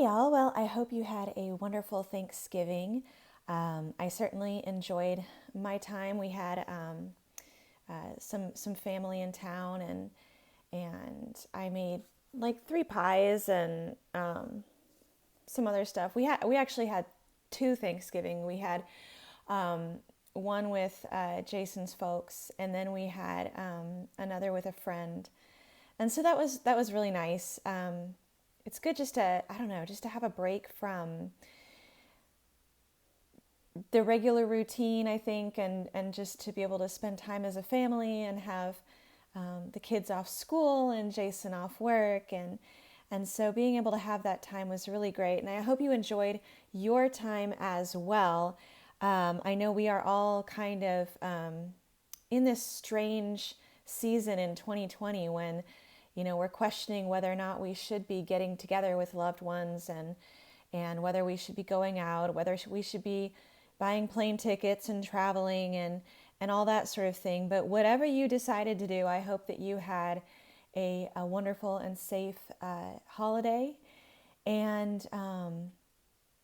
y'all. Well, I hope you had a wonderful Thanksgiving. I certainly enjoyed my time. We had some family in town, and I made like three pies and some other stuff. We actually had two Thanksgiving. We had one with Jason's folks, and then we had another with a friend, and so that was really nice. It's good just to, I don't know, just to have a break from the regular routine, I think, and just to be able to spend time as a family and have the kids off school and Jason off work. And so being able to have that time was really great. And I hope you enjoyed your time as well. I know we are all kind of in this strange season in 2020 when, we're questioning whether or not we should be getting together with loved ones and whether we should be going out, whether we should be buying plane tickets and traveling and all that sort of thing. But whatever you decided to do, I hope that you had a wonderful and safe holiday, and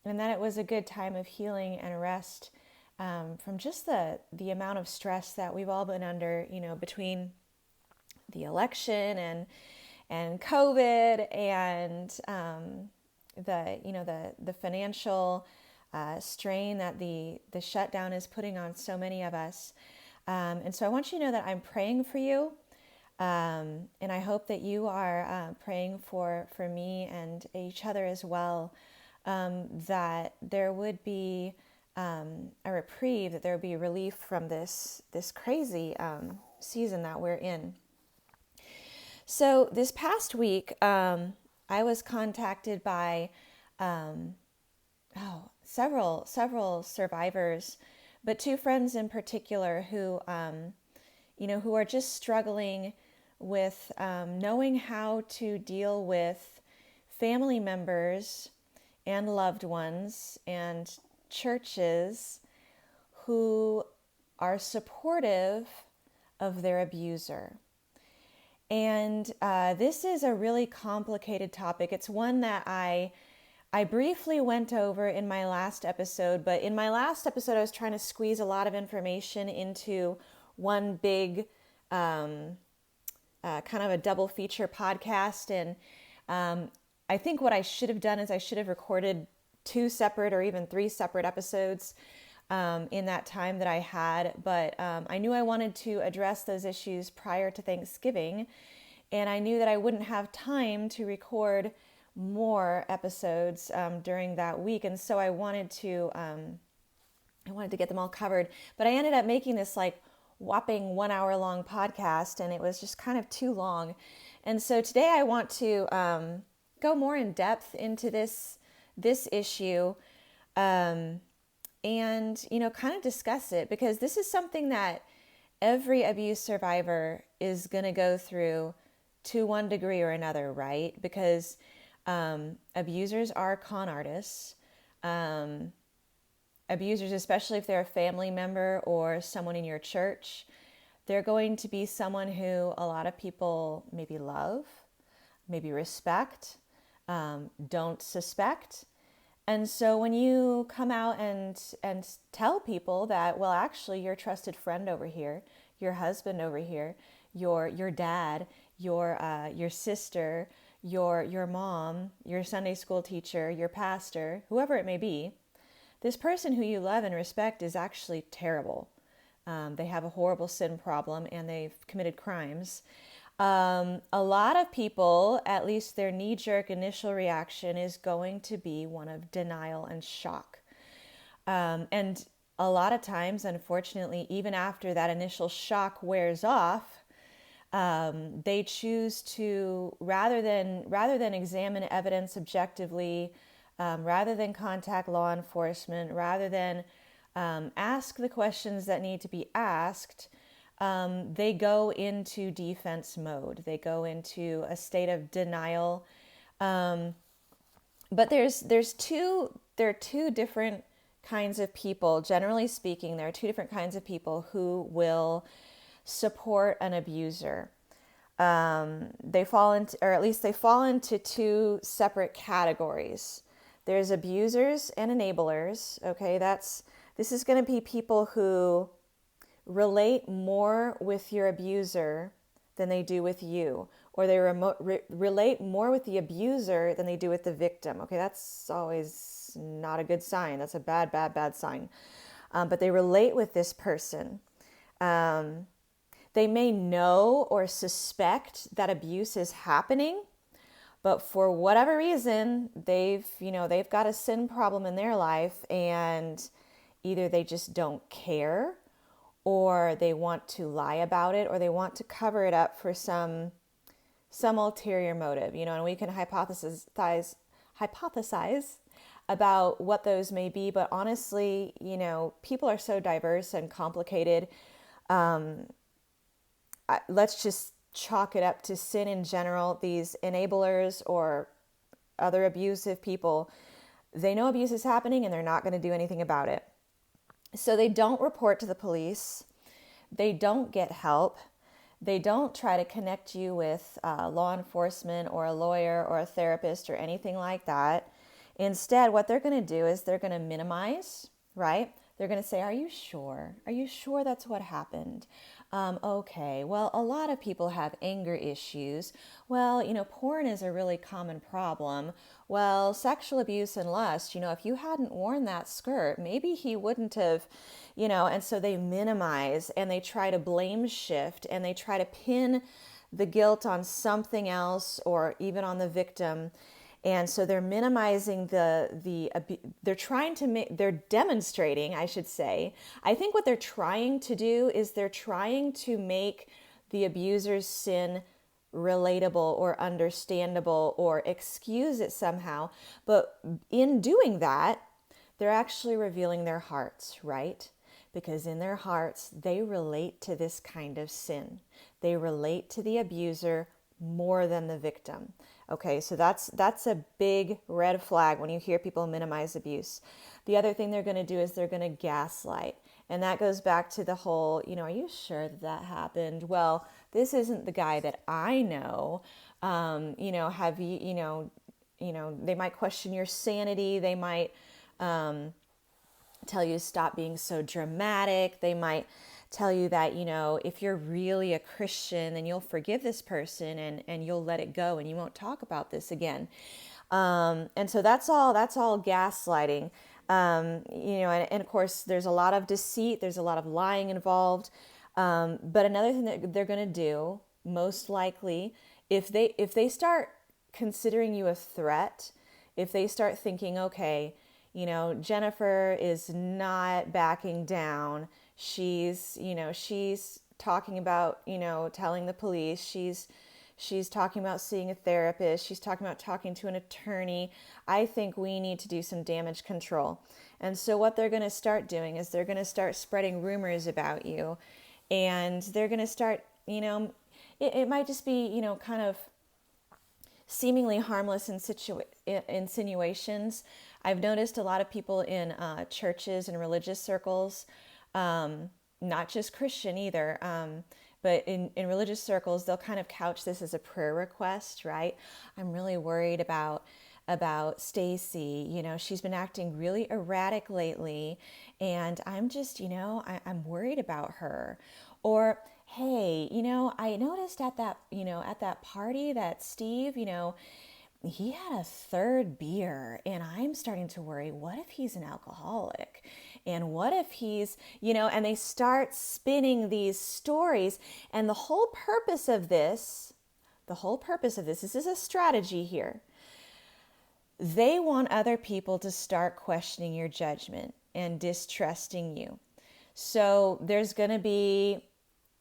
that it was a good time of healing and rest from just the amount of stress that we've all been under, between the election and COVID and the financial strain that the shutdown is putting on so many of us. And so I want you to know that I'm praying for you. And I hope that you are praying for me and each other as well, that there would be a reprieve, that there would be relief from this crazy season that we're in. So this past week, I was contacted by several survivors, but two friends in particular who who are just struggling with knowing how to deal with family members and loved ones and churches who are supportive of their abuser. And this is a really complicated topic. It's one that I briefly went over in my last episode, but in my last episode, I was trying to squeeze a lot of information into one big kind of a double feature podcast. And I think what I should have done is I should have recorded 2 separate or even 3 separate episodes in that time that I had. But I knew I wanted to address those issues prior to Thanksgiving. And I knew that I wouldn't have time to record more episodes during that week. And so I wanted to get them all covered. But I ended up making this like whopping 1 hour long podcast, and it was just kind of too long. And so today I want to go more in depth into this issue, and kind of discuss it, because this is something that every abuse survivor is going to go through to one degree or another, right? Because abusers are con artists. Abusers, especially if they're a family member or someone in your church, they're going to be someone who a lot of people maybe love, maybe respect, don't suspect. And so when you come out and tell people that, well, actually your trusted friend over here, your husband over here, your dad, your sister, your mom, your Sunday school teacher, your pastor, whoever it may be, this person who you love and respect is actually terrible. They have a horrible sin problem and they've committed crimes. A lot of people, at least their knee-jerk initial reaction is going to be one of denial and shock. And a lot of times, unfortunately, even after that initial shock wears off, they choose to, rather than examine evidence objectively, rather than contact law enforcement, rather than ask the questions that need to be asked, they go into defense mode. They go into a state of denial. But there are two different kinds of people. Generally speaking, there are 2 different kinds of people who will support an abuser. They fall into 2 separate categories. There's abusers and enablers. Okay, this is going to be people who relate more with your abuser than they do with you, or they relate more with the abuser than they do with the victim. Okay, that's always not a good sign. That's a bad, bad, bad sign. But they relate with this person. They may know or suspect that abuse is happening, but for whatever reason, they've got a sin problem in their life, and either they just don't care, or they want to lie about it, or they want to cover it up for some ulterior motive, and we can hypothesize about what those may be. But honestly, people are so diverse and complicated. Let's just chalk it up to sin in general. These enablers or other abusive people, they know abuse is happening and they're not going to do anything about it. So they don't report to the police. They don't get help. They don't try to connect you with law enforcement or a lawyer or a therapist or anything like that. Instead, what they're going to do is they're going to minimize, right? They're going to say, are you sure? Are you sure that's what happened? Okay, well, a lot of people have anger issues. Well, porn is a really common problem. Well, sexual abuse and lust, if you hadn't worn that skirt, maybe he wouldn't have, and so they minimize and they try to blame shift and they try to pin the guilt on something else or even on the victim. And so they're minimizing they're demonstrating, I should say. I think what they're trying to do is they're trying to make the abuser's sin relatable or understandable or excuse it somehow. But in doing that, they're actually revealing their hearts, right? Because in their hearts, they relate to this kind of sin. They relate to the abuser more than the victim. Okay, so that's a big red flag when you hear people minimize abuse. The other thing they're going to do is they're going to gaslight. And that goes back to the whole, are you sure that happened? Well, this isn't the guy that I know. Have you, they might question your sanity. They might tell you to stop being so dramatic. They might tell you that, if you're really a Christian, then you'll forgive this person and you'll let it go and you won't talk about this again. And so that's all gaslighting. And of course, there's a lot of deceit. There's a lot of lying involved. But another thing that they're going to do, most likely, if they start considering you a threat, if they start thinking, okay, Jennifer is not backing down. She's talking about, telling the police. She's talking about seeing a therapist. She's talking about talking to an attorney. I think we need to do some damage control. And so what they're going to start doing is they're going to start spreading rumors about you. And they're going to start, it might just be, kind of seemingly harmless insinuations. I've noticed a lot of people in churches and religious circles, not just Christian either, but in religious circles, they'll kind of couch this as a prayer request, right? I'm really worried about Stacy. She's been acting really erratic lately, and I'm just, I'm worried about her. Or, hey, I noticed at that party that Steve, he had a third beer, and I'm starting to worry, what if he's an alcoholic? And what if he's, and they start spinning these stories. And the whole purpose of this, this is a strategy here. They want other people to start questioning your judgment and distrusting you. So there's going to be,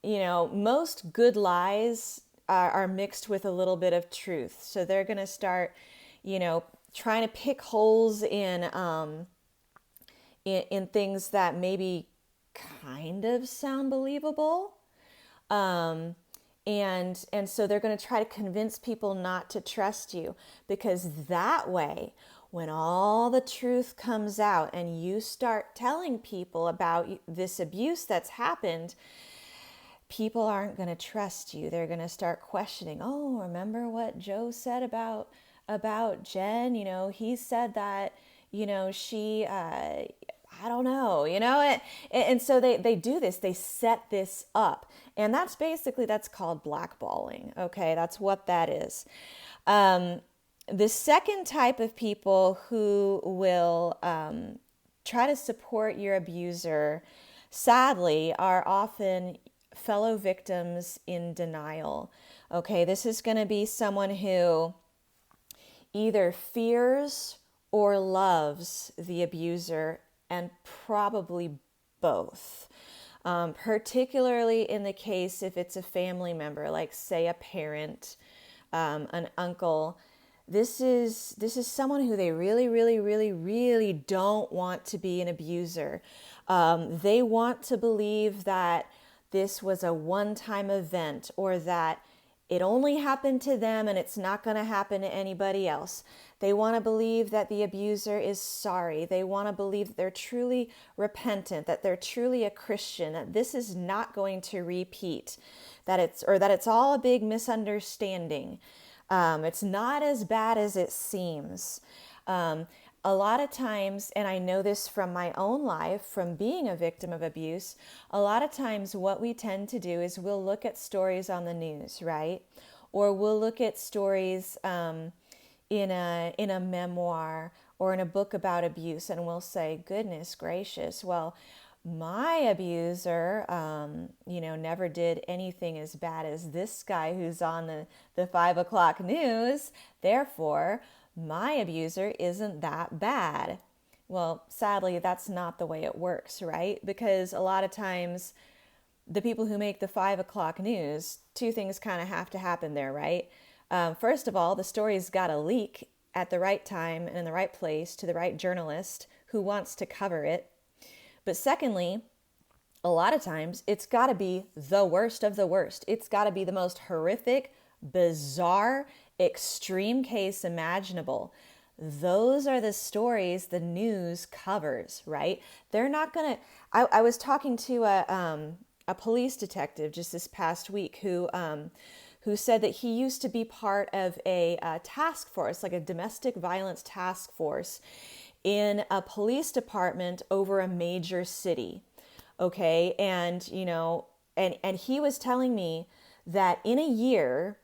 most good lies are mixed with a little bit of truth. So they're going to start, trying to pick holes in things that maybe kind of sound believable. And so they're going to try to convince people not to trust you, because that way, when all the truth comes out and you start telling people about this abuse that's happened, people aren't going to trust you. They're going to start questioning, oh, remember what Joe said about about Jen, he said that, she, I don't know, and so they do this, they set this up. And that's called blackballing. Okay, that's what that is. The second type of people who will try to support your abuser, sadly, are often fellow victims in denial. Okay, this is going to be someone who either fears or loves the abuser, and probably both. Particularly in the case if it's a family member, like say a parent, an uncle. This is someone who they really, really, really, really don't want to be an abuser. They want to believe that this was a one-time event, or that it only happened to them and it's not going to happen to anybody else. They want to believe that the abuser is sorry. They want to believe that they're truly repentant, that they're truly a Christian, that this is not going to repeat, that it's all a big misunderstanding. It's not as bad as it seems. A lot of times, and I know this from my own life, from being a victim of abuse, a lot of times what we tend to do is we'll look at stories on the news, right? Or we'll look at stories in a memoir or in a book about abuse, and we'll say, goodness gracious, well, my abuser, never did anything as bad as this guy who's on the 5 o'clock news. Therefore, my abuser isn't that bad. Well, sadly, that's not the way it works, right? Because a lot of times the people who make the 5 o'clock news, two things kind of have to happen there, right? First of all, the story's got to leak at the right time and in the right place to the right journalist who wants to cover it. But secondly, a lot of times it's got to be the worst of the worst. It's got to be the most horrific, bizarre, extreme case imaginable. Those are the stories the news covers, right? They're not going to... I was talking to a police detective just this past week who said that he used to be part of a task force, like a domestic violence task force in a police department over a major city. Okay. And, and he was telling me that in a year,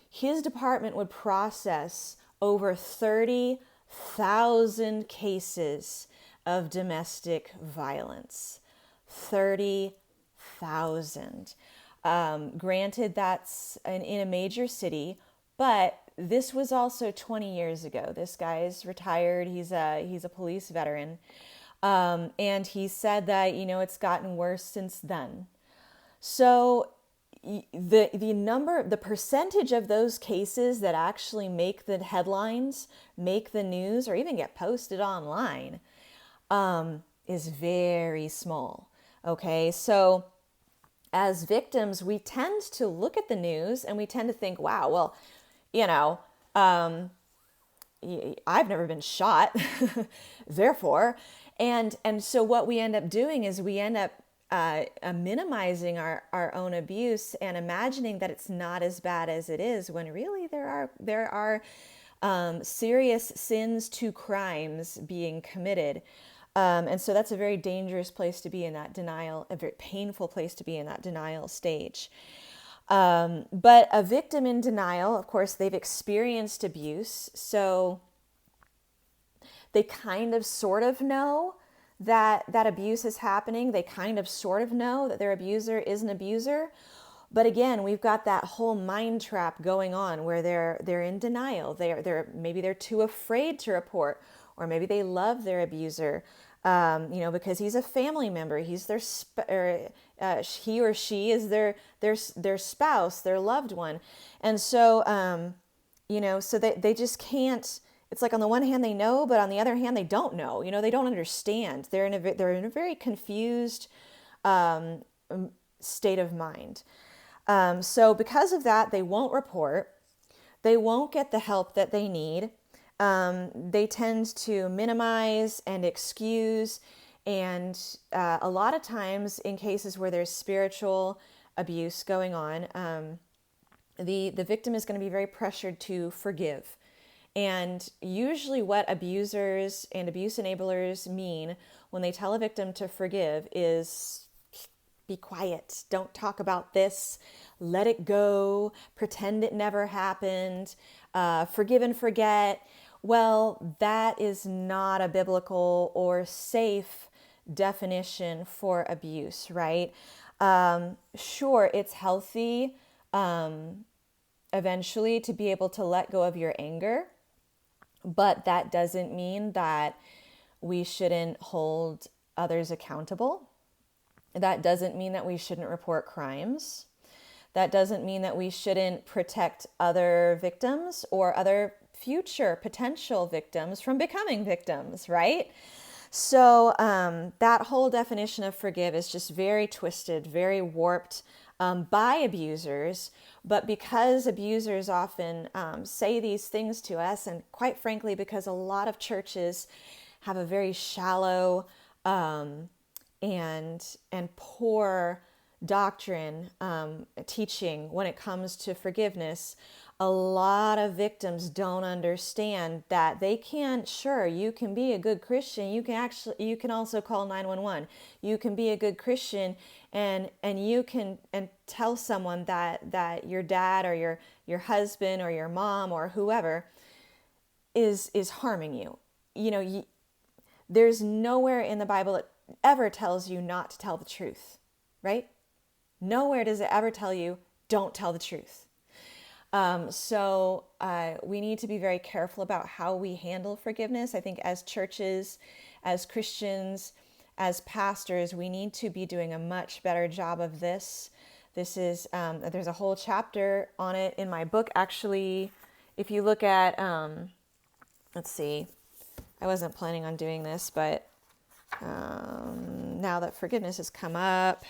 his department would process over 30,000 cases of domestic violence. 30,000. Granted, that's in a major city, but this was also 20 years ago. This guy is retired. He's a police veteran. And he said that, it's gotten worse since then. So the percentage of those cases that actually make the headlines, make the news, or even get posted online, is very small. Okay. So as victims, we tend to look at the news and we tend to think, wow, well, I've never been shot, therefore. And so what we end up doing is we end up minimizing our own abuse and imagining that it's not as bad as it is, when really there are serious sins to crimes being committed. And so that's a very dangerous place to be in that denial, a very painful place to be in that denial stage. But a victim in denial, of course, they've experienced abuse, so they kind of sort of know that abuse is happening. They kind of sort of know that their abuser is an abuser. But again, we've got that whole mind trap going on where they're in denial. Maybe they're too afraid to report, or maybe they love their abuser, because he's a family member. He's their he or she is their spouse, their loved one, and so so they just can't. It's like on the one hand they know, but on the other hand they don't know. They don't understand. They're in a very confused state of mind. So because of that, they won't report. They won't get the help that they need. They tend to minimize and excuse. And a lot of times in cases where there's spiritual abuse going on, the victim is going to be very pressured to forgive And usually what abusers and abuse enablers mean when they tell a victim to forgive is be quiet, don't talk about this, let it go, pretend it never happened, forgive and forget. Well, that is not a biblical or safe definition for abuse, right? Sure, it's healthy eventually to be able to let go of your anger, but that doesn't mean that we shouldn't hold others accountable. That doesn't mean that we shouldn't report crimes. That doesn't mean that we shouldn't protect other victims or other future potential victims from becoming victims, right? So that whole definition of forgive is just very twisted, very warped by abusers. But because abusers often say these things to us, and quite frankly, because a lot of churches have a very shallow and poor doctrine teaching when it comes to forgiveness, a lot of victims don't understand that they can, sure, you can be a good Christian, you can also call 911, you can be a good Christian and you can tell someone that your dad or your husband or your mom or whoever is harming you. There's nowhere in the Bible it ever tells you not to tell the truth, right? Nowhere does it ever tell you, don't tell the truth. So we need to be very careful about how we handle forgiveness. I think as churches, as Christians, as pastors, we need to be doing a much better job of this. This is, there's a whole chapter on it in my book. Actually, if you look at, let's see, I wasn't planning on doing this, but now that forgiveness has come up,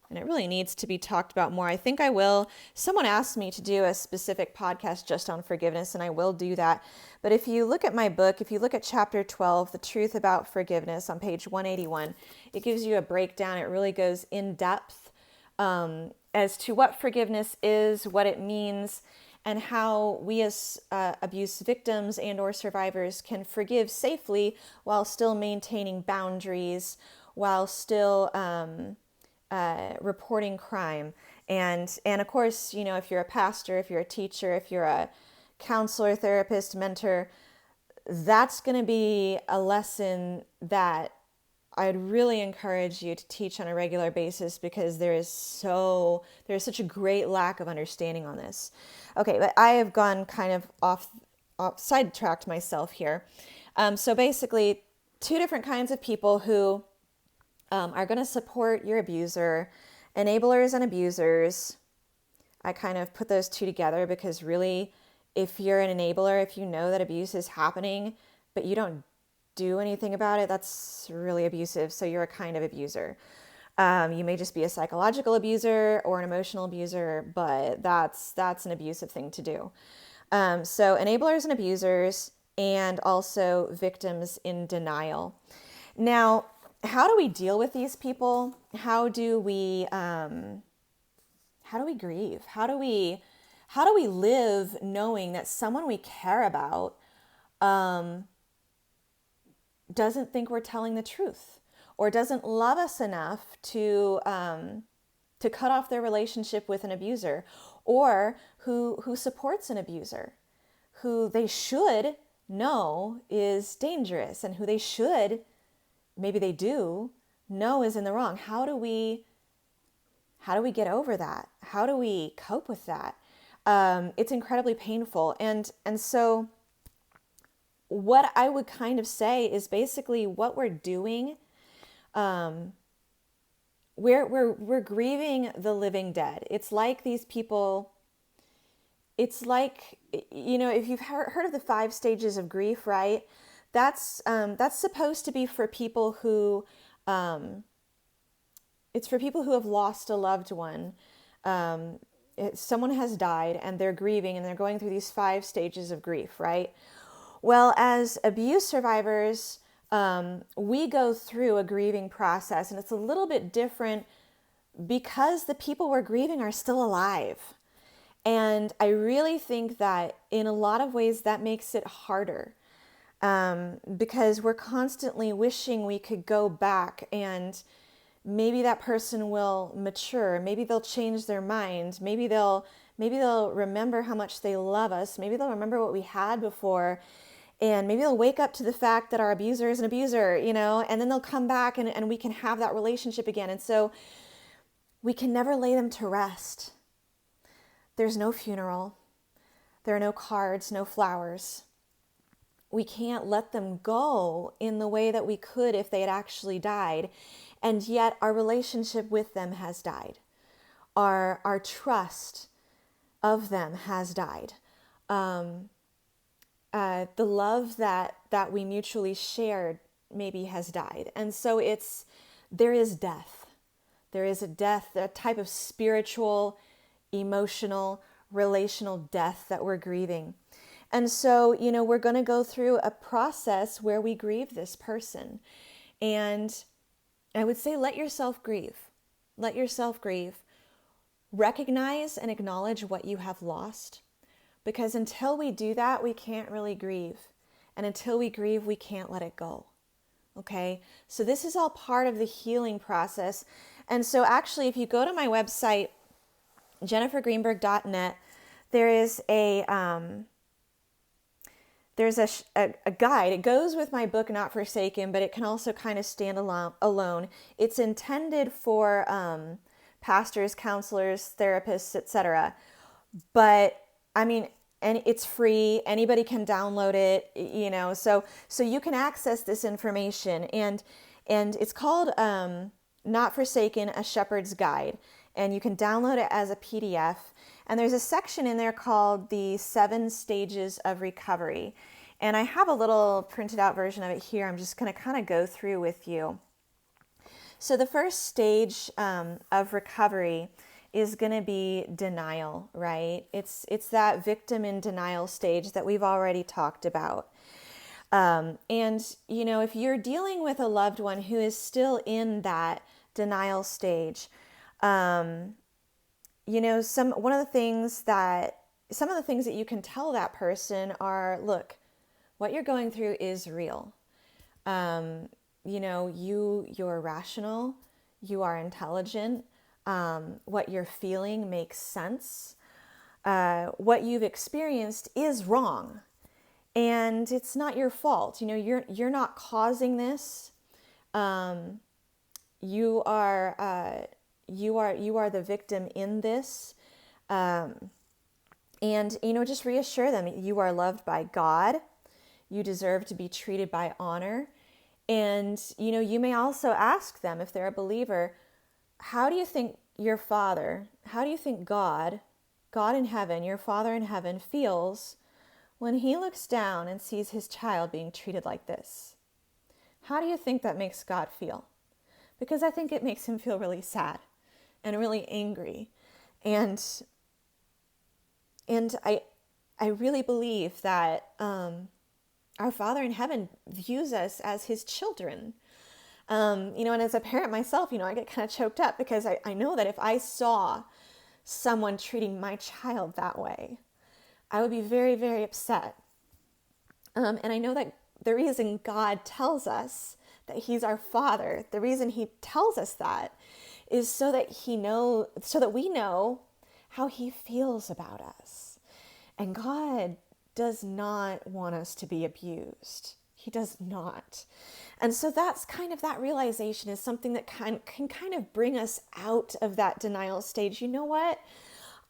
and it really needs to be talked about more. I think I will. Someone asked me to do a specific podcast just on forgiveness, and I will do that. But if you look at my book, if you look at chapter 12, The Truth About Forgiveness, on page 181, it gives you a breakdown. It really goes in depth as to what forgiveness is, what it means, and how we as abuse victims and or survivors can forgive safely while still maintaining boundaries, while still reporting crime. And of course, if you're a pastor, if you're a teacher, if you're a counselor, therapist, mentor, that's going to be a lesson that I'd really encourage you to teach on a regular basis, because there's such a great lack of understanding on this. Okay, but I have gone kind of off sidetracked myself here. So basically, two different kinds of people who are going to support your abuser, enablers and abusers. I kind of put those two together because really, if you're an enabler, if you know that abuse is happening, but you don't do anything about it, that's really abusive. So you're a kind of abuser. You may just be a psychological abuser or an emotional abuser, but that's an abusive thing to do. So enablers and abusers, and also victims in denial. Now, how do we deal with these people? How do we grieve? How do we live knowing that someone we care about doesn't think we're telling the truth, or doesn't love us enough to cut off their relationship with an abuser, or who supports an abuser, who they should know is dangerous, and who they should, maybe they do, know is in the wrong? How do we get over that? How do we cope with that? It's incredibly painful. And so what I would kind of say is basically what we're doing, we're grieving the living dead. It's like these people, it's like, if you've heard of the 5 stages of grief, right? That's supposed to be for people who, it's for people who have lost a loved one. Someone has died and they're grieving and they're going through these 5 stages of grief, right? Well, as abuse survivors, we go through a grieving process, and it's a little bit different because the people we're grieving are still alive. And I really think that in a lot of ways that makes it harder, because we're constantly wishing we could go back, and maybe that person will mature. Maybe they'll change their mind. Maybe they'll remember how much they love us. Maybe they'll remember what we had before. And maybe they'll wake up to the fact that our abuser is an abuser, and then they'll come back, and we can have that relationship again. And so we can never lay them to rest. There's no funeral. There are no cards, no flowers. We can't let them go in the way that we could if they had actually died. And yet our relationship with them has died. Our trust of them has died. The love that we mutually shared maybe has died. And so there is death. There is a death, a type of spiritual, emotional, relational death that we're grieving. And so, we're going to go through a process where we grieve this person. And I would say, let yourself grieve. Let yourself grieve. Recognize and acknowledge what you have lost. Because until we do that, we can't really grieve. And until we grieve, we can't let it go. Okay? So this is all part of the healing process. And so actually, if you go to my website, jennifergreenberg.net, there is there's a guide. It goes with my book, Not Forsaken, but it can also kind of stand alone. It's intended for pastors, counselors, therapists, etc. But and it's free. Anybody can download it, so you can access this information. And it's called Not Forsaken, A Shepherd's Guide. And you can download it as a PDF. And there's a section in there called the 7 Stages of Recovery. And I have a little printed out version of it here. I'm just going to kind of go through with you. So the first stage of recovery is going to be denial, right? It's that victim in denial stage that we've already talked about. And, if you're dealing with a loved one who is still in that denial stage, some of the things that you can tell that person are, look, what you're going through is real. You're rational, you are intelligent, what you're feeling makes sense. What you've experienced is wrong, and it's not your fault. You're not causing this. You are the victim in this. And, just reassure them you are loved by God. You deserve to be treated by honor. And, you may also ask them, if they're a believer, how do you think your Father, how do you think God in heaven, your Father in heaven, feels when he looks down and sees his child being treated like this? How do you think that makes God feel? Because I think it makes him feel really sad and really angry. And I really believe that our Father in heaven views us as his children. And as a parent myself, I get kind of choked up because I know that if I saw someone treating my child that way, I would be very, very upset. And I know that the reason God tells us that he's our Father, the reason he tells us that is so that we know how he feels about us. And God does not want us to be abused. He does not. And so that's kind of, that realization is something that can kind of bring us out of that denial stage. You know what?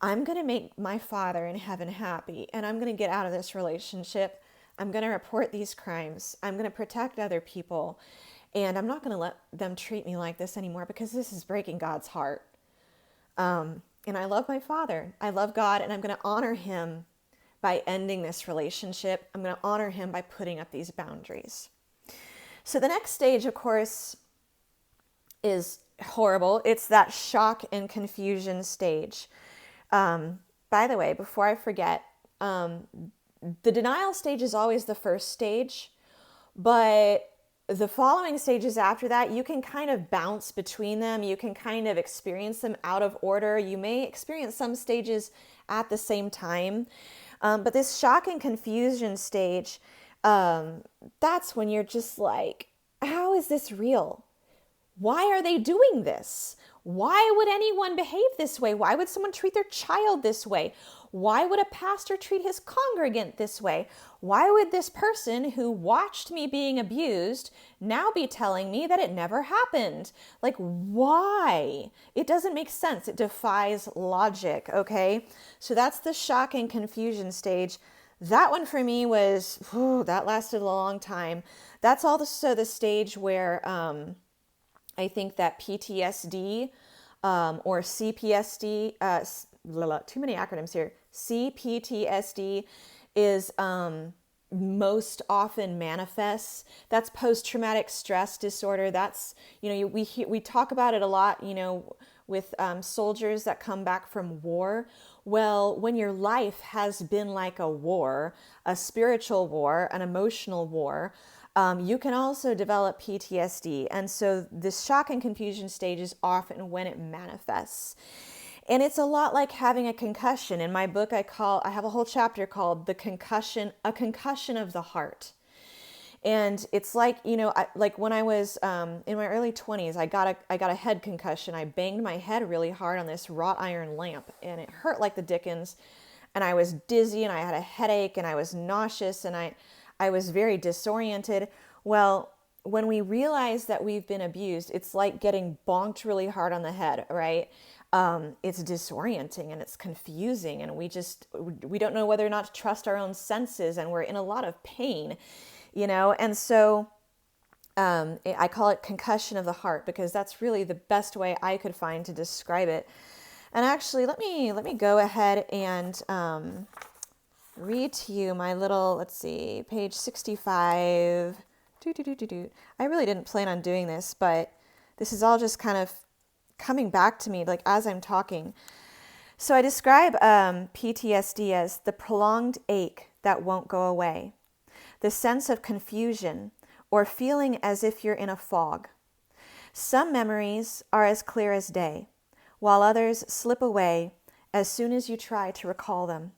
I'm going to make my Father in heaven happy, and I'm going to get out of this relationship. I'm going to report these crimes. I'm going to protect other people, and I'm not going to let them treat me like this anymore, because this is breaking God's heart. And I love my Father. I love God, and I'm going to honor him by ending this relationship. I'm going to honor him by putting up these boundaries. So the next stage, of course, is horrible. It's that shock and confusion stage. By the way, before I forget, the denial stage is always the first stage, but the following stages after that, you can kind of bounce between them. You can kind of experience them out of order. You may experience some stages at the same time. But this shock and confusion stage, that's when you're just like, how is this real? Why are they doing this? Why would anyone behave this way? Why would someone treat their child this way? Why would a pastor treat his congregant this way? Why would this person who watched me being abused now be telling me that it never happened? Like, why? It doesn't make sense. It defies logic, okay? So that's the shock and confusion stage. That one for me was, that lasted a long time. That's also the stage where I think that PTSD or CPSD, too many acronyms here, CPTSD is most often manifests. That's post-traumatic stress disorder. That's, we talk about it a lot, with soldiers that come back from war. Well, when your life has been like a war, a spiritual war, an emotional war, you can also develop PTSD. And so this shock and confusion stage is often when it manifests. And it's a lot like having a concussion. In my book, I have a whole chapter called a concussion of the heart. And it's like, like when I was in my early 20s, I got a head concussion. I banged my head really hard on this wrought iron lamp, and it hurt like the dickens. And I was dizzy, and I had a headache, and I was nauseous, and I was very disoriented. Well, when we realize that we've been abused, it's like getting bonked really hard on the head, right? It's disorienting and it's confusing, and we don't know whether or not to trust our own senses, and we're in a lot of pain, and so I call it concussion of the heart because that's really the best way I could find to describe it. And actually, let me go ahead and read to you my little, let's see, page 65. I really didn't plan on doing this, but this is all just kind of coming back to me like as I'm talking. So I describe PTSD as the prolonged ache that won't go away, the sense of confusion or feeling as if you're in a fog. Some memories are as clear as day, while others slip away as soon as you try to recall them.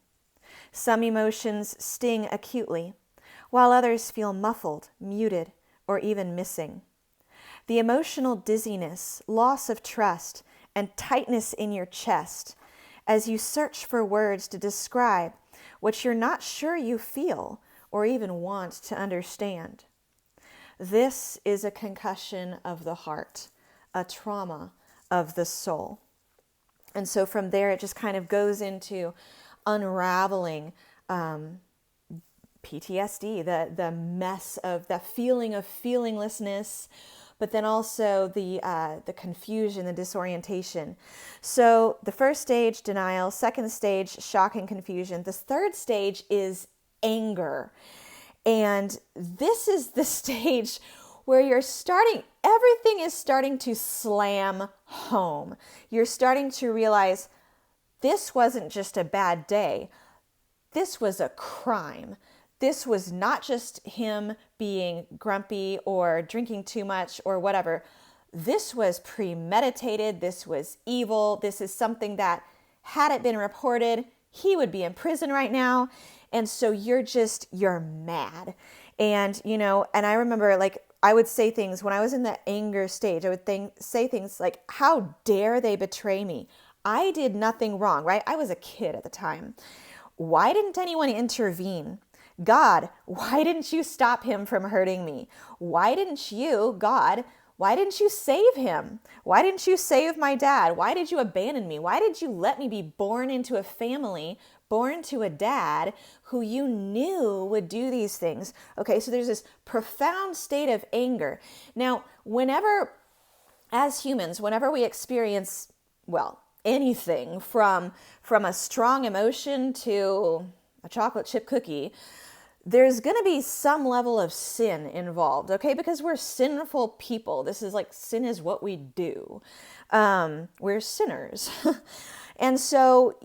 Some emotions sting acutely, while others feel muffled, muted, or even missing. The emotional dizziness, loss of trust, and tightness in your chest as you search for words to describe what you're not sure you feel or even want to understand. This is a concussion of the heart, a trauma of the soul. And so from there, it just kind of goes into unraveling PTSD, the mess of the feeling of feelinglessness, but then also the confusion, the disorientation. So the first stage, denial. Second stage, shock and confusion. The third stage is anger. And this is the stage where everything is starting to slam home. You're starting to realize this wasn't just a bad day. This was a crime. This was not just him being grumpy or drinking too much or whatever. This was premeditated. This was evil. This is something that, had it been reported, he would be in prison right now. And so you're mad. And, and I remember I would say things when I was in the anger stage. I would say things like, how dare they betray me? I did nothing wrong, right? I was a kid at the time. Why didn't anyone intervene? God, why didn't you stop him from hurting me? Why didn't you, God, why didn't you save him? Why didn't you save my dad? Why did you abandon me? Why did you let me be born into a family, born to a dad who you knew would do these things? Okay, so there's this profound state of anger. Now, as humans, whenever we experience, anything from a strong emotion to a chocolate chip cookie, there's going to be some level of sin involved, okay? Because we're sinful people. This is sin is what we do. We're sinners. And so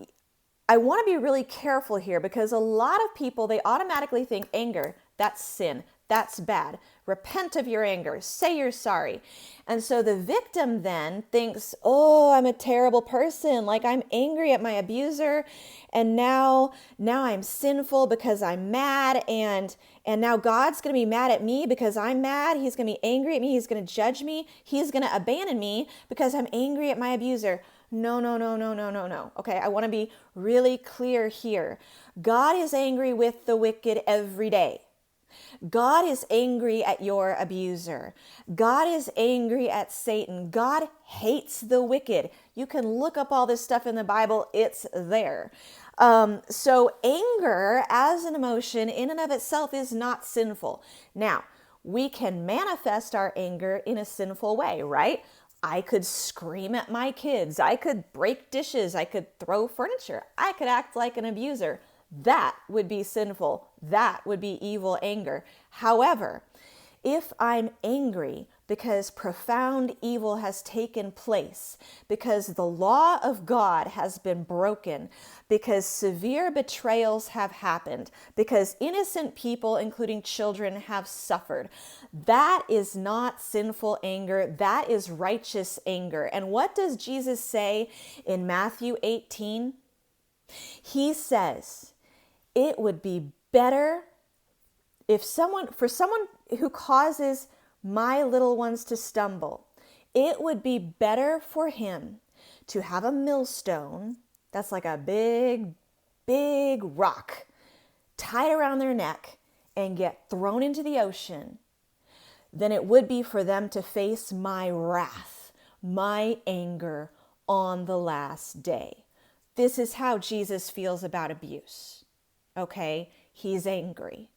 I want to be really careful here because a lot of people, they automatically think anger, that's sin. That's bad. Repent of your anger. Say you're sorry. And so the victim then thinks, oh, I'm a terrible person. Like I'm angry at my abuser. And now I'm sinful because I'm mad. And now God's going to be mad at me because I'm mad. He's going to be angry at me. He's going to judge me. He's going to abandon me because I'm angry at my abuser. No, no, no, no, no, no, no. Okay, I want to be really clear here. God is angry with the wicked every day. God is angry at your abuser. God is angry at Satan. God hates the wicked. You can look up all this stuff in the Bible. It's there. So anger as an emotion in and of itself is not sinful. Now, we can manifest our anger in a sinful way, right? I could scream at my kids. I could break dishes. I could throw furniture. I could act like an abuser. That would be sinful. That would be evil anger. However, if I'm angry because profound evil has taken place, because the law of God has been broken, because severe betrayals have happened, because innocent people, including children, have suffered, that is not sinful anger. That is righteous anger. And what does Jesus say in Matthew 18? He says, it would be better for someone who causes my little ones to stumble, it would be better for him to have a millstone that's like a big, big rock tied around their neck and get thrown into the ocean than it would be for them to face my wrath, my anger on the last day. This is how Jesus feels about abuse. Okay? He's angry.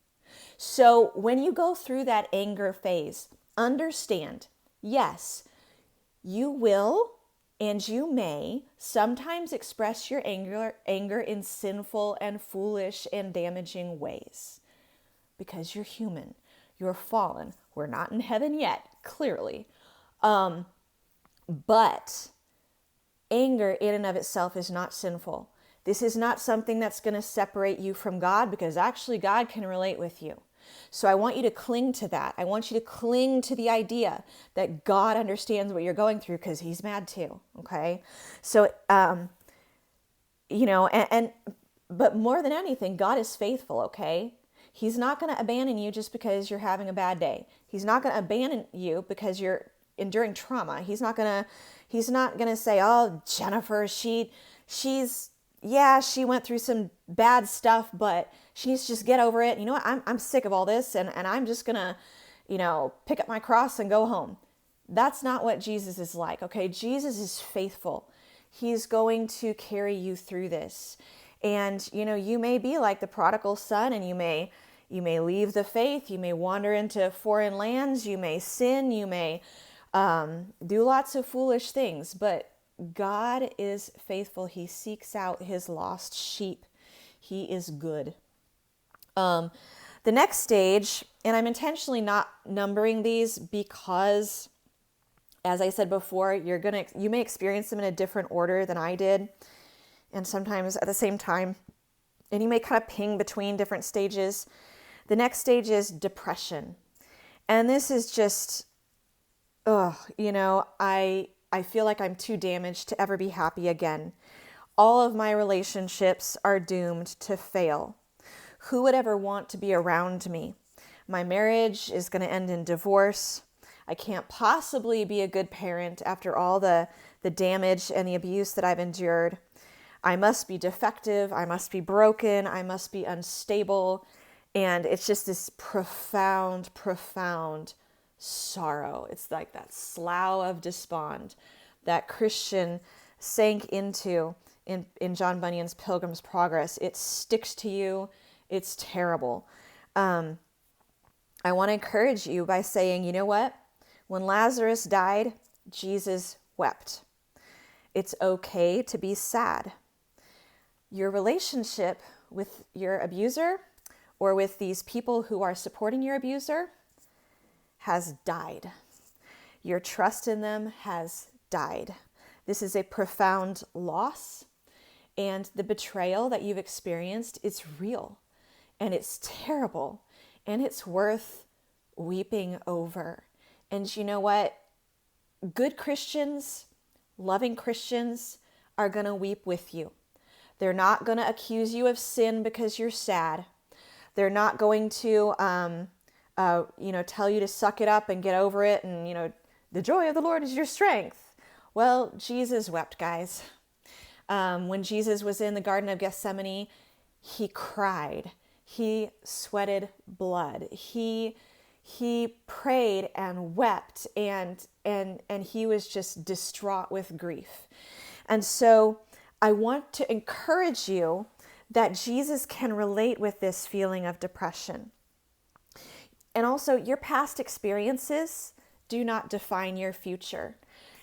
So when you go through that anger phase, understand, yes, you will and you may sometimes express your anger in sinful and foolish and damaging ways because you're human, you're fallen. We're not in heaven yet, clearly. But anger in and of itself is not sinful. This is not something that's going to separate you from God because actually God can relate with you. So I want you to cling to that. I want you to cling to the idea that God understands what you're going through because he's mad too. Okay. So, but more than anything, God is faithful. Okay. He's not going to abandon you just because you're having a bad day. He's not going to abandon you because you're enduring trauma. He's not going to say, oh, Jennifer, she went through some bad stuff, but she needs to just get over it. You know what? I'm sick of all this and I'm just going to, pick up my cross and go home. That's not what Jesus is like. Okay. Jesus is faithful. He's going to carry you through this. And, you may be like the prodigal son and you may leave the faith. You may wander into foreign lands. You may sin. You may do lots of foolish things, but God is faithful. He seeks out his lost sheep. He is good. The next stage, and I'm intentionally not numbering these because, as I said before, you may experience them in a different order than I did, and sometimes at the same time, and you may kind of ping between different stages. The next stage is depression, and this is just, I feel like I'm too damaged to ever be happy again. All of my relationships are doomed to fail. Who would ever want to be around me? My marriage is going to end in divorce. I can't possibly be a good parent after all the damage and the abuse that I've endured. I must be defective. I must be broken. I must be unstable. And it's just this profound, profound sorrow. It's like that slough of despond that Christian sank into in John Bunyan's Pilgrim's Progress. It sticks to you. It's terrible. I want to encourage you by saying, you know what? When Lazarus died, Jesus wept. It's okay to be sad. Your relationship with your abuser or with these people who are supporting your abuser has died. Your trust in them has died. This is a profound loss, and the betrayal that you've experienced is real, and it's terrible, and it's worth weeping over. And you know what? Good Christians, loving Christians are going to weep with you. They're not going to accuse you of sin because you're sad. They're not going to, tell you to suck it up and get over it. And, the joy of the Lord is your strength. Well, Jesus wept, guys. When Jesus was in the Garden of Gethsemane, he cried. He sweated blood. He prayed and wept, and he was just distraught with grief. And so I want to encourage you that Jesus can relate with this feeling of depression. And also, your past experiences do not define your future.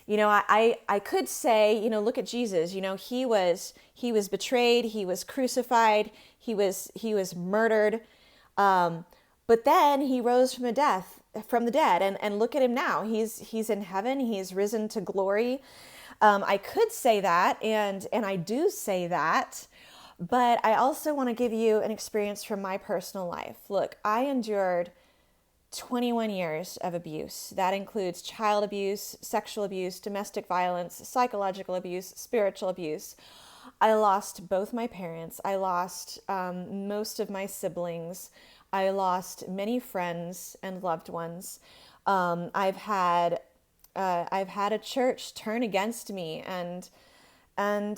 I could say, look at Jesus. He was betrayed, he was crucified, he was murdered, but then he rose from the dead, and look at him now. He's in heaven. He's risen to glory. I could say that, and I do say that, but I also want to give you an experience from my personal life. Look, I endured 21 years of abuse. That includes child abuse, sexual abuse, domestic violence, psychological abuse, spiritual abuse. I lost both my parents. I lost most of my siblings. I lost many friends and loved ones. I've had a church turn against me, and I'm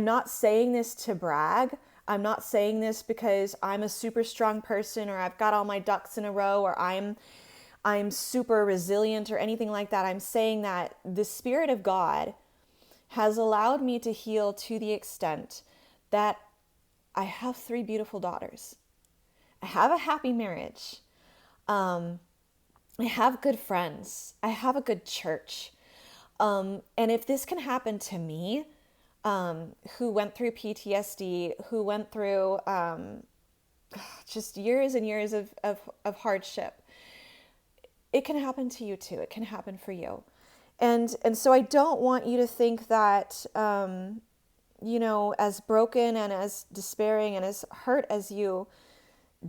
not saying this to brag. I'm not saying this because I'm a super strong person, or I've got all my ducks in a row, or I'm super resilient or anything like that. I'm saying that the Spirit of God has allowed me to heal to the extent that I have 3 beautiful daughters. I have a happy marriage. I have good friends. I have a good church. And if this can happen to me, who went through PTSD, who went through just years and years of hardship, it can happen to you too. It can happen for you. And so I don't want you to think that, as broken and as despairing and as hurt as you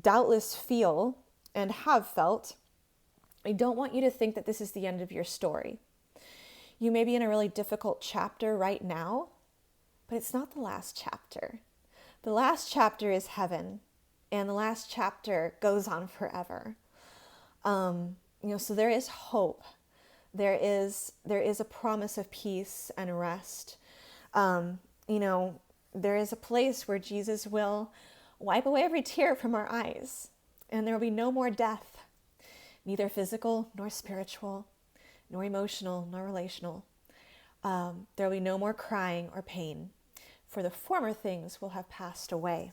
doubtless feel and have felt, I don't want you to think that this is the end of your story. You may be in a really difficult chapter right now, but it's not the last chapter. The last chapter is heaven, and the last chapter goes on forever. So there is hope. There is a promise of peace and rest. There is a place where Jesus will wipe away every tear from our eyes, and there will be no more death, neither physical nor spiritual, nor emotional nor relational. There will be no more crying or pain, for the former things will have passed away.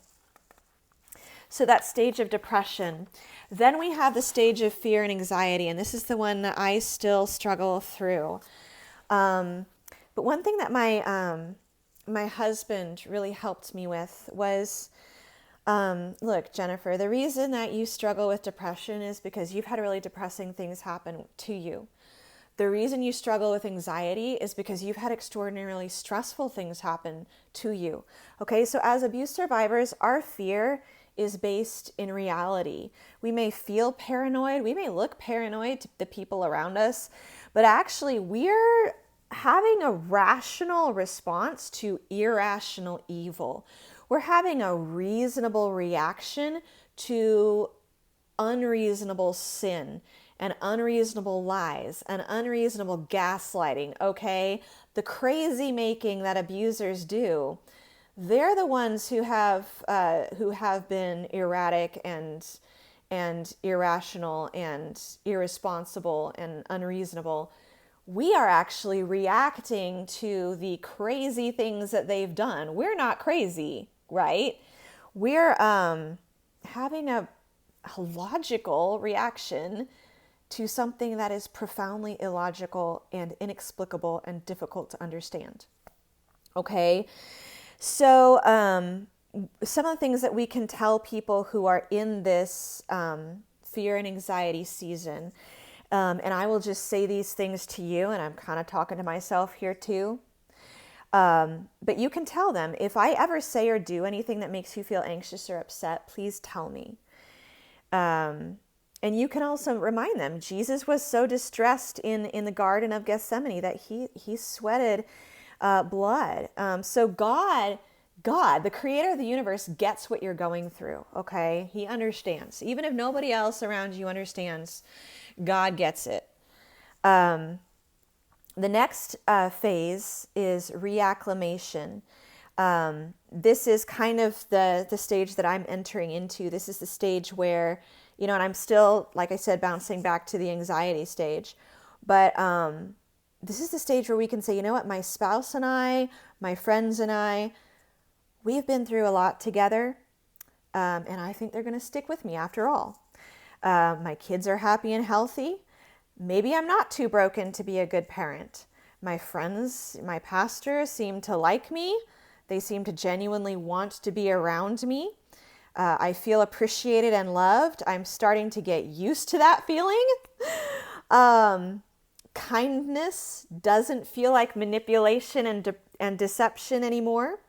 So that stage of depression. Then we have the stage of fear and anxiety, and this is the one that I still struggle through. But one thing that my husband really helped me with was, look, Jennifer, the reason that you struggle with depression is because you've had really depressing things happen to you. The reason you struggle with anxiety is because you've had extraordinarily stressful things happen to you. Okay, so as abuse survivors, our fear is based in reality. We may feel paranoid, we may look paranoid to the people around us, but actually we're having a rational response to irrational evil. We're having a reasonable reaction to unreasonable sin and unreasonable lies and unreasonable gaslighting, okay? The crazy making that abusers do, they're the ones who have been erratic and irrational and irresponsible and unreasonable. We are actually reacting to the crazy things that they've done. We're not crazy, right? We're having a logical reaction to something that is profoundly illogical and inexplicable and difficult to understand. Okay? So some of the things that we can tell people who are in this fear and anxiety season, and I will just say these things to you, and I'm kind of talking to myself here too, but you can tell them, if I ever say or do anything that makes you feel anxious or upset, please tell me. And you can also remind them, Jesus was so distressed in the Garden of Gethsemane that he sweated blood. So God, the creator of the universe, gets what you're going through, okay? He understands. Even if nobody else around you understands, God gets it. The next phase is reacclimation. This is kind of the stage that I'm entering into. This is the stage where, and I'm still, like I said, bouncing back to the anxiety stage. But this is the stage where we can say, you know what, my spouse and I, my friends and I, we've been through a lot together. And I think they're going to stick with me after all. My kids are happy and healthy. Maybe I'm not too broken to be a good parent. My friends, my pastors seem to like me. They seem to genuinely want to be around me. I feel appreciated and loved. I'm starting to get used to that feeling. Kindness doesn't feel like manipulation and deception anymore.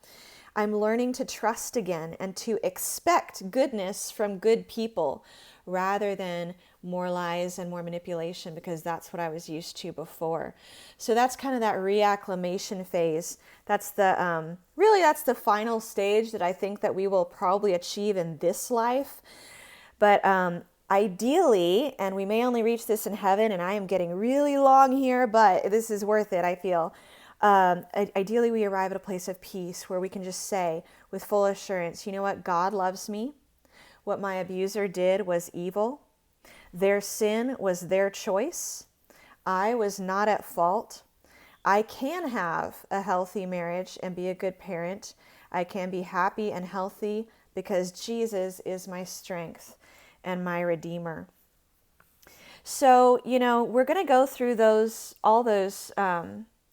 I'm learning to trust again and to expect goodness from good people rather than more lies and more manipulation, because that's what I was used to before. So that's kind of that reacclimation phase. That's that's the final stage that I think that we will probably achieve in this life. But ideally, and we may only reach this in heaven, and I am getting really long here, but this is worth it, I feel. Ideally, we arrive at a place of peace where we can just say with full assurance, you know what, God loves me. What my abuser did was evil. Their sin was their choice. I was not at fault. I can have a healthy marriage and be a good parent. I can be happy and healthy because Jesus is my strength and my Redeemer. So, we're going to go through all those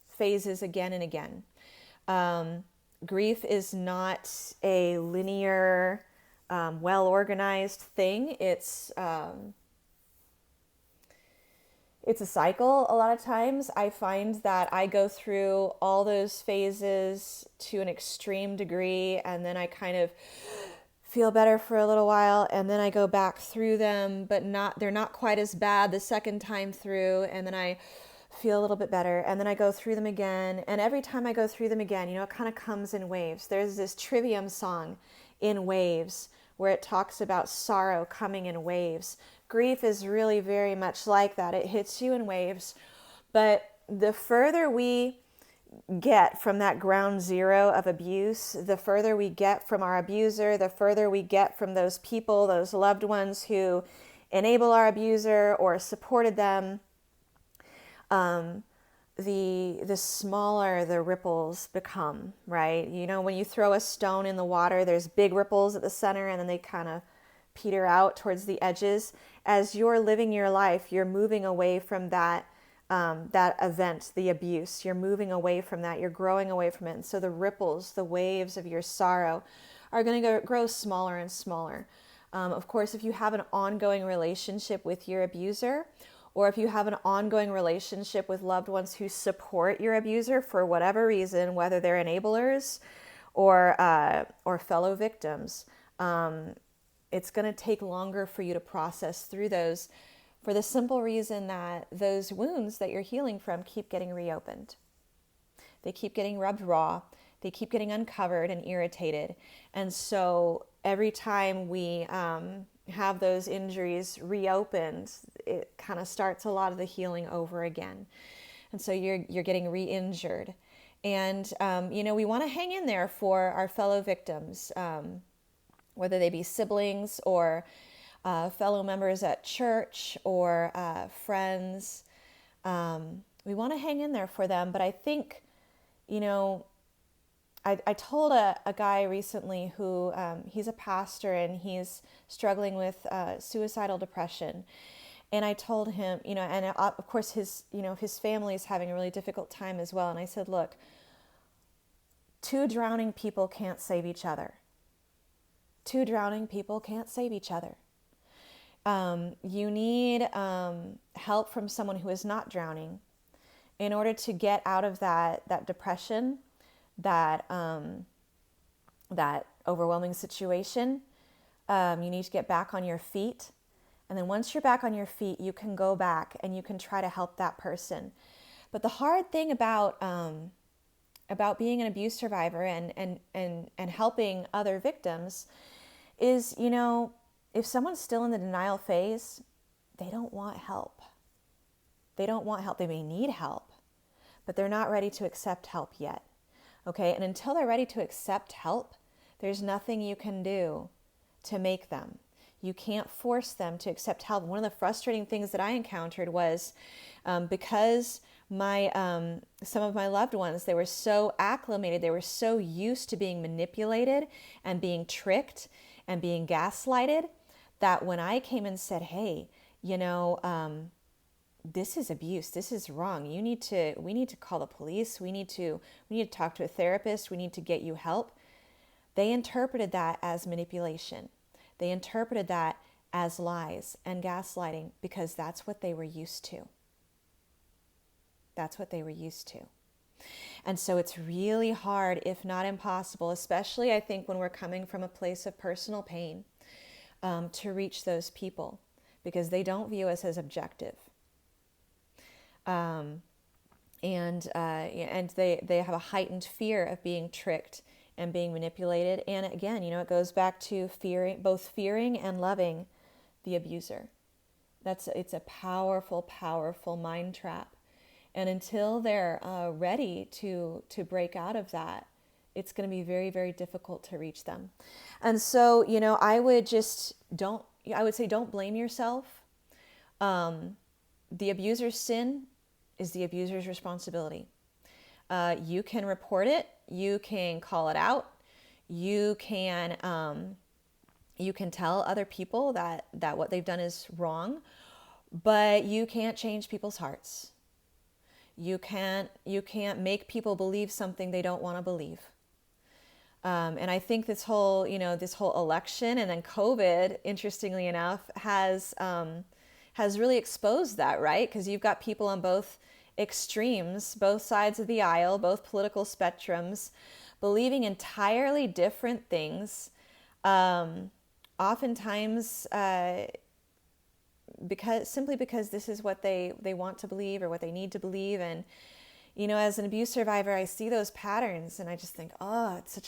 phases again and again. Grief is not a linear, well-organized thing. It's a cycle. A lot of times I find that I go through all those phases to an extreme degree, and then I kind of feel better for a little while, and then I go back through them, but they're not quite as bad the second time through, and then I feel a little bit better, and then I go through them again, and every time I go through them again, it kind of comes in waves. There's this Trivium song, In Waves, where it talks about sorrow coming in waves. Grief is really very much like that. It hits you in waves, but the further we get from that ground zero of abuse, the further we get from our abuser, the further we get from those people, those loved ones who enable our abuser or supported them, the smaller the ripples become, right? When you throw a stone in the water, there's big ripples at the center, and then they kind of peter out towards the edges. As you're living your life, you're moving away from that event, the abuse. You're moving away from that. You're growing away from it. And so the ripples, the waves of your sorrow are going to grow smaller and smaller. Of course, if you have an ongoing relationship with your abuser, or if you have an ongoing relationship with loved ones who support your abuser for whatever reason, whether they're enablers or fellow victims, it's going to take longer for you to process through those, for the simple reason that those wounds that you're healing from keep getting reopened. They keep getting rubbed raw. They keep getting uncovered and irritated. And so every time we have those injuries reopened, it kind of starts a lot of the healing over again. And so you're getting re-injured. And, we want to hang in there for our fellow victims, whether they be siblings or fellow members at church or friends. We want to hang in there for them. But I think, I told a guy recently who he's a pastor and he's struggling with suicidal depression. And I told him, and of course his family is having a really difficult time as well. And I said, look, two drowning people can't save each other. Two drowning people can't save each other. You need help from someone who is not drowning in order to get out of that depression, that overwhelming situation. You need to get back on your feet. And then once you're back on your feet, you can go back and you can try to help that person. But the hard thing about being an abuse survivor and helping other victims is, if someone's still in the denial phase, they don't want help. They don't want help. They may need help, but they're not ready to accept help yet. Okay? And until they're ready to accept help, there's nothing you can do to make them. You can't force them to accept help. One of the frustrating things that I encountered was because some of my loved ones, they were so acclimated, they were so used to being manipulated and being tricked and being gaslighted, that when I came and said, hey, this is abuse, this is wrong, we need to call the police, we need to talk to a therapist, we need to get you help, they interpreted that as manipulation. They interpreted that as lies and gaslighting because that's what they were used to. That's what they were used to. And so it's really hard, if not impossible, especially I think when we're coming from a place of personal pain, to reach those people because they don't view us as objective. And they have a heightened fear of being tricked and being manipulated. And again, it goes back to both fearing and loving the abuser. It's a powerful, powerful mind trap. And until they're ready to break out of that, it's going to be very, very difficult to reach them. And so, I would say don't blame yourself. The abuser's sin is the abuser's responsibility. You can report it. You can call it out. You can tell other people that what they've done is wrong, but you can't change people's hearts. You can't make people believe something they don't want to believe. And I think this whole election and then COVID, interestingly enough, has really exposed that, right? Because you've got people on both extremes, both sides of the aisle, both political spectrums, believing entirely different things, oftentimes because this is what they want to believe or what they need to believe. And as an abuse survivor, I see those patterns and I just think, oh, it's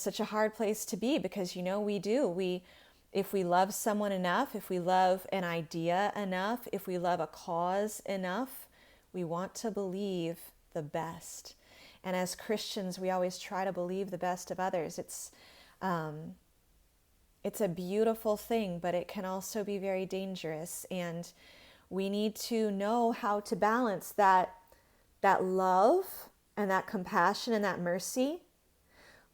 such a hard place to be because if we love someone enough, if we love an idea enough, if we love a cause enough, we want to believe the best. And as Christians, we always try to believe the best of others. It's a beautiful thing, but it can also be very dangerous. And we need to know how to balance that love and that compassion and that mercy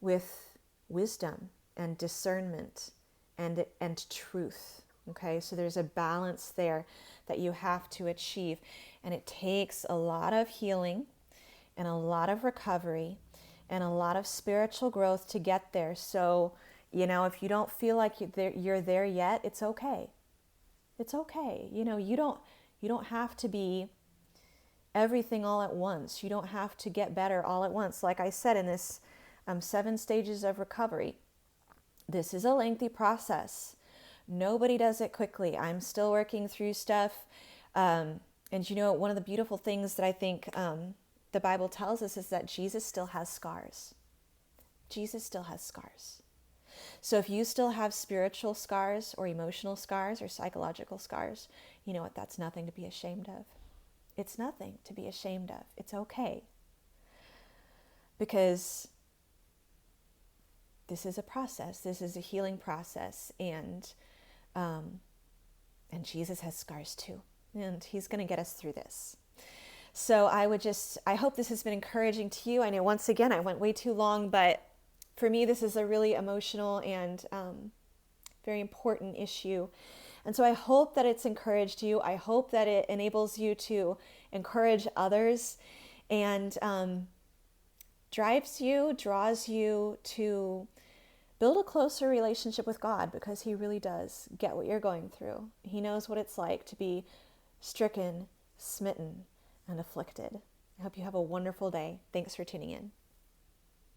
with wisdom and discernment and truth. Okay, so there's a balance there that you have to achieve. And it takes a lot of healing and a lot of recovery and a lot of spiritual growth to get there. So, if you don't feel like you're there yet, it's okay. It's okay. You don't have to be everything all at once. You don't have to get better all at once. Like I said in this 7 stages of recovery, this is a lengthy process. Nobody does it quickly. I'm still working through stuff. And one of the beautiful things that I think the Bible tells us is that Jesus still has scars. Jesus still has scars. So if you still have spiritual scars or emotional scars or psychological scars, you know what? That's nothing to be ashamed of. It's nothing to be ashamed of. It's okay. Because this is a process. This is a healing process. And Jesus has scars too. And he's going to get us through this. So I hope this has been encouraging to you. I know once again, I went way too long, but for me, this is a really emotional and very important issue. And so I hope that it's encouraged you. I hope that it enables you to encourage others and draws you to build a closer relationship with God, because he really does get what you're going through. He knows what it's like to be stricken, smitten, and afflicted. I hope you have a wonderful day. Thanks for tuning in.